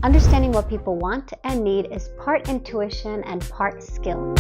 Understanding what people want and need is part intuition and part skill.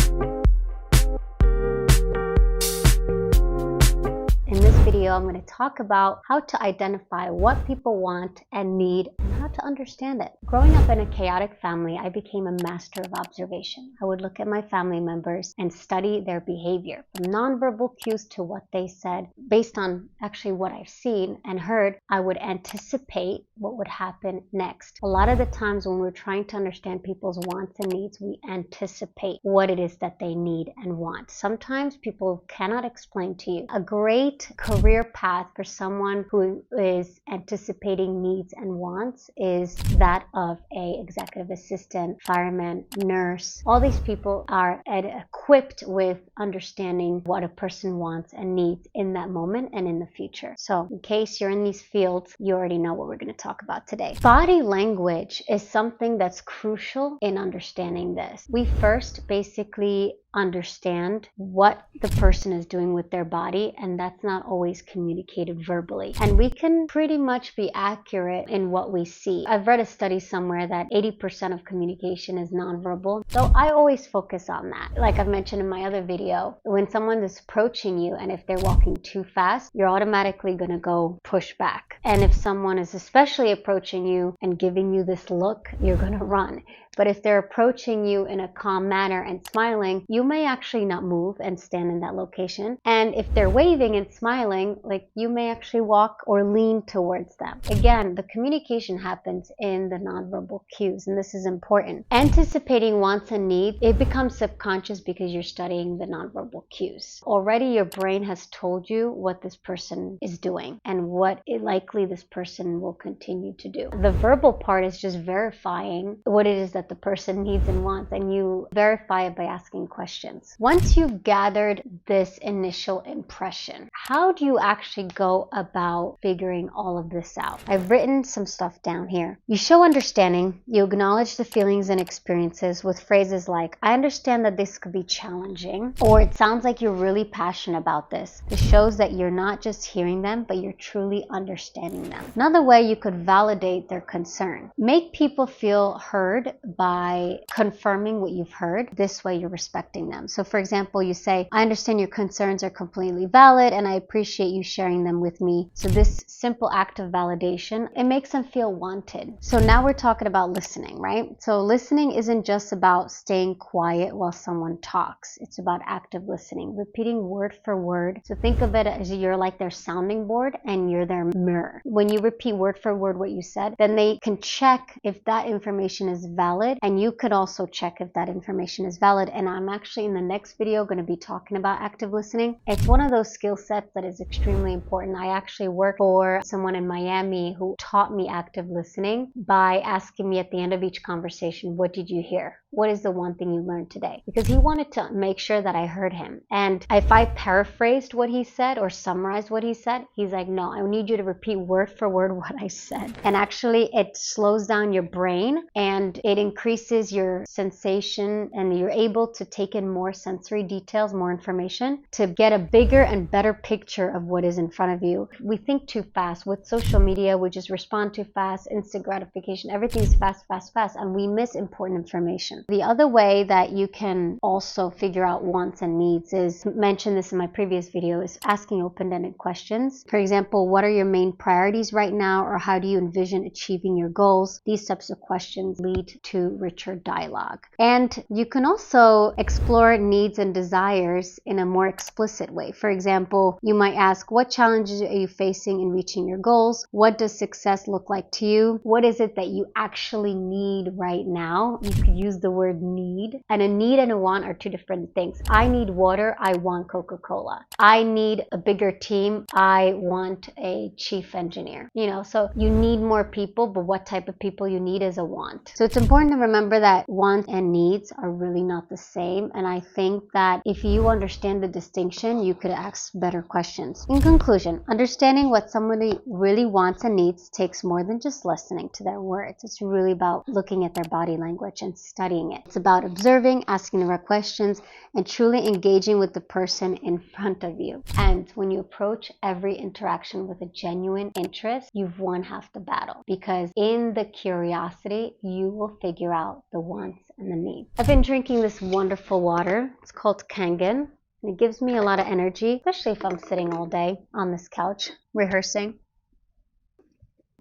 In this video, I'm going to talk about how to identify what people want and need and how to understand it. Growing up in a chaotic family, I became a master of observation. I would look at my family members and study their behavior, from nonverbal cues to what they said. Based on actually what I've seen and heard, I would anticipate what would happen next. A lot of the times when we're trying to understand people's wants and needs, we anticipate what it is that they need and want. Sometimes people cannot explain to you. A great career path for someone who is anticipating needs and wants is that of a executive assistant, fireman, nurse. All these people are equipped with understanding what a person wants and needs in that moment and in the future. So in case you're in these fields, you already know what we're going to talk about today. Body language is something that's crucial in understanding this. We first basically understand what the person is doing with their body, and that's not always communicated verbally. And we can pretty much be accurate in what we see. I've read a study somewhere that 80% of communication is nonverbal, so I always focus on that. Like I've mentioned in my other video, when someone is approaching you and if they're walking too fast, you're automatically going to go push back. And if someone is especially approaching you and giving you this look, you're going to run. But if they're approaching you in a calm manner and smiling, you may actually not move and stand in that location. And if they're waving and smiling, like, you may actually walk or lean towards them. Again, the communication happens in the nonverbal cues, and this is important. Anticipating wants and needs, it becomes subconscious because you're studying the nonverbal cues. Already your brain has told you what this person is doing and what likely this person will continue to do. The verbal part is just verifying what it is that the person needs and wants, and you verify it by asking questions. Once you've gathered this initial impression, how do you actually go about figuring all of this out? I've written some stuff down here. You show understanding. You acknowledge the feelings and experiences with phrases like, I understand that this could be challenging, or it sounds like you're really passionate about this. This shows that you're not just hearing them, but you're truly understanding them. Another way you could validate their concern. Make people feel heard by confirming what you've heard. This way you're respecting them. So for example, you say, I understand your concerns are completely valid and I appreciate you sharing them with me. So this simple act of validation, it makes them feel wanted. So now we're talking about listening, right? So listening isn't just about staying quiet while someone talks. It's about active listening, repeating word for word. So think of it as you're like their sounding board and you're their mirror. When you repeat word for word what you said, then they can check if that information is valid, and you could also check if that information is valid. And I'm actually in the next video going to be talking about active listening. It's one of those skill sets that is extremely important. I actually worked for someone in Miami who taught me active listening by asking me at the end of each conversation, what did you hear? What is the one thing you learned today? Because he wanted to make sure that I heard him. And if I paraphrased what he said or summarized what he said, he's like, no, I need you to repeat word for word what I said. And actually it slows down your brain and it increases your sensation, and you're able to take in more sensory details, more information, to get a bigger and better picture of what is in front of you. We think too fast. With social media, we just respond too fast, instant gratification, everything's fast, fast, fast, and we miss important information. The other way that you can also figure out wants and needs is, mentioned this in my previous video, is asking open-ended questions. For example, what are your main priorities right now, or how do you envision achieving your goals? These types of questions lead to richer dialogue. And you can also explore needs and desires in a more explicit way. For example, you might ask, what challenges are you facing in reaching your goals? What does success look like to you? What is it that you actually need right now? You could use the word need. And a need and a want are two different things. I need water. I want Coca-Cola. I need a bigger team. I want a chief engineer. So you need more people, but what type of people you need is a want. So it's important to remember that wants and needs are really not the same. And I think that if you understand the distinction, you could ask better questions. In conclusion, understanding what somebody really wants and needs takes more than just listening to their words. It's really about looking at their body language and studying saying it. It's about observing, asking the right questions, and truly engaging with the person in front of you. And when you approach every interaction with a genuine interest, you've won half the battle, because in the curiosity, you will figure out the wants and the needs. I've been drinking this wonderful water. It's called Kangen. And it gives me a lot of energy, especially if I'm sitting all day on this couch rehearsing.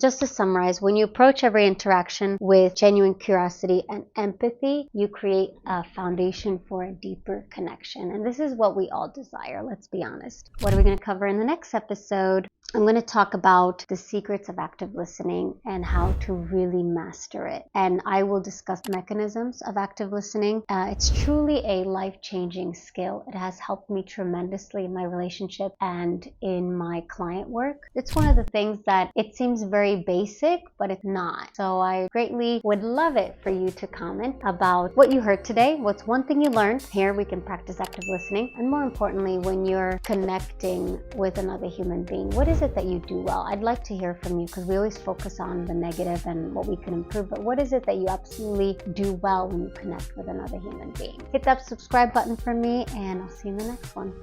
Just to summarize, when you approach every interaction with genuine curiosity and empathy, you create a foundation for a deeper connection. And this is what we all desire, let's be honest. What are we going to cover in the next episode? I'm going to talk about the secrets of active listening and how to really master it. And I will discuss mechanisms of active listening. It's truly a life-changing skill. It has helped me tremendously in my relationship and in my client work. It's one of the things that it seems very basic, but it's not. So I greatly would love it for you to comment about what you heard today. What's one thing you learned? Here we can practice active listening. And more importantly, when you're connecting with another human being, what is it that you do well? I'd like to hear from you, because we always focus on the negative and what we can improve, but what is it that you absolutely do well when you connect with another human being? Hit that subscribe button for me, and I'll see you in the next one.